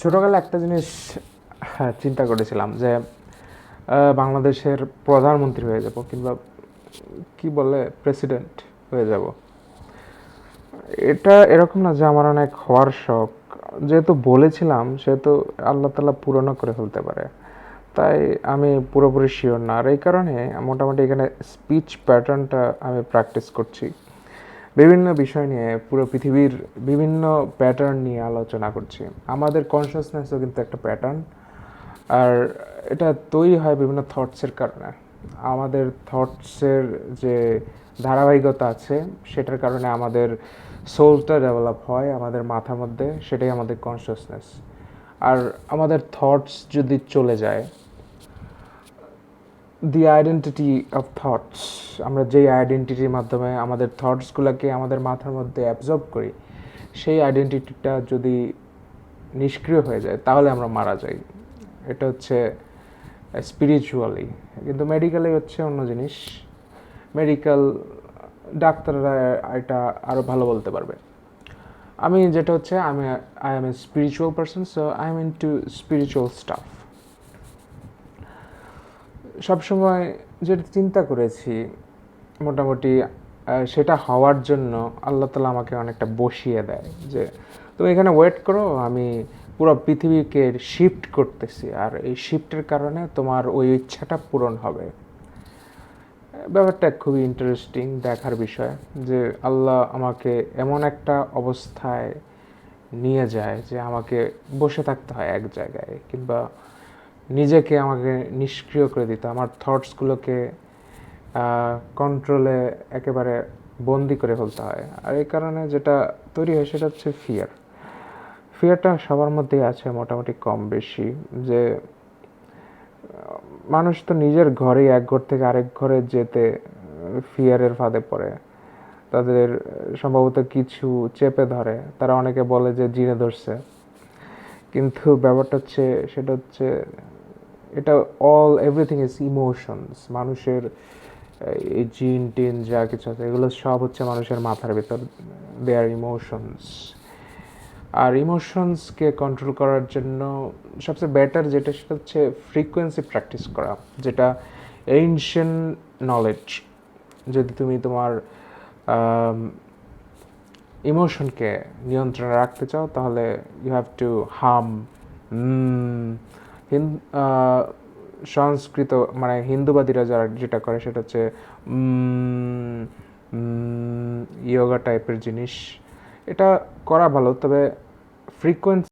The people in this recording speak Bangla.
ছোটোবেলায় একটা জিনিস চিন্তা করেছিলাম যে বাংলাদেশের প্রধানমন্ত্রী হয়ে যাব, কিংবা কি বলে প্রেসিডেন্ট হয়ে যাব। এটা এরকম না যে আমার অনেক হওয়ার শখ, যেহেতু বলেছিলাম সেহেতু আল্লাহ তালা পূরণও করে ফেলতে পারে। তাই আমি পুরোপুরি শিওর না, আর এই কারণে মোটামুটি এখানে স্পিচ প্যাটার্নটা আমি প্র্যাকটিস করছি। বিভিন্ন বিষয় নিয়ে, পুরো পৃথিবীর বিভিন্ন প্যাটার্ন নিয়ে আলোচনা করছি। আমাদের কনসিয়াসনেসও কিন্তু একটা প্যাটার্ন, আর এটা তৈরি হয় বিভিন্ন থটসের কারণে। আমাদের থটসের যে ধারাবাহিকতা আছে সেটার কারণে আমাদের সোলটা ডেভেলপ হয় আমাদের মাথার মধ্যে, সেটাই আমাদের কনসিয়াসনেস। আর আমাদের থটস যদি চলে যায়, দি আইডেন্টিটি অফ থটস, আমরা যেই আইডেন্টিটির মাধ্যমে আমাদের থটসগুলোকে আমাদের মাথার মধ্যে অ্যাবজর্ব করি, সেই আইডেন্টিটিটা যদি নিষ্ক্রিয় হয়ে যায় তাহলে আমরা মারা যাই। এটা হচ্ছে স্পিরিচুয়ালি। কিন্তু মেডিকেলে হচ্ছে অন্য জিনিস। মেডিকেল ডাক্তাররা এটা আরও ভালো বলতে পারবে। আমি যেটা হচ্ছে, I M A spiritual person, so I am into spiritual staff. সবসময় যেটা চিন্তা করেছি মোটামুটি সেটা হওয়ার জন্য আল্লাহ তালা আমাকে অনেকটা বসিয়ে দেয় যে তুমি এখানে ওয়েট করো, আমি পুরো পৃথিবীকে শিফট করতেছি, আর এই শিফটের কারণে তোমার ওই ইচ্ছাটা পূরণ হবে। ব্যাপারটা খুবই ইন্টারেস্টিং দেখার বিষয়, যে আল্লাহ আমাকে এমন একটা অবস্থায় নিয়ে যায় যে আমাকে বসে থাকতে হয় এক জায়গায়, কিংবা নিজেকে আমাকে নিষ্ক্রিয় করে দিতে, আমার থটসগুলোকে কন্ট্রোলে একেবারে বন্দি করে ফেলতে হয়। আর এই কারণে যেটা তৈরি হয় সেটা হচ্ছে ফিয়ারটা সবার মধ্যেই আছে মোটামুটি কম বেশি। যে মানুষ তো নিজের ঘরেই এক ঘর থেকে আরেক ঘরে যেতে ফিয়ারের ফাঁদে পড়ে। তাদের সম্ভবত কিছু চেপে ধরে, তারা অনেকে বলে যে জিনে ধরছে, কিন্তু ব্যাপারটা হচ্ছে সেটা হচ্ছে এটা এভরিথিং ইজ ইমোশনস। মানুষের এই জিন টিন যা কিছু আছে এগুলো সব হচ্ছে মানুষের মাথার ভেতর, দে আর ইমোশনস। আর ইমোশনসকে কন্ট্রোল করার জন্য সবচেয়ে বেটার যেটা, সেটা হচ্ছে ফ্রিকোয়েন্সি প্র্যাকটিস করা, যেটা এনশিয়েন্ট নলেজ। যদি তুমি তোমার ইমোশনকে নিয়ন্ত্রণে রাখতে চাও তাহলে ইউ হ্যাভ টু হাম। সংস্কৃত মানে হিন্দুবাদীরা যারা যেটা করে সেটা হচ্ছে ইয়োগা টাইপের জিনিস। এটা করা ভালো, তবে ফ্রিকোয়েন্সি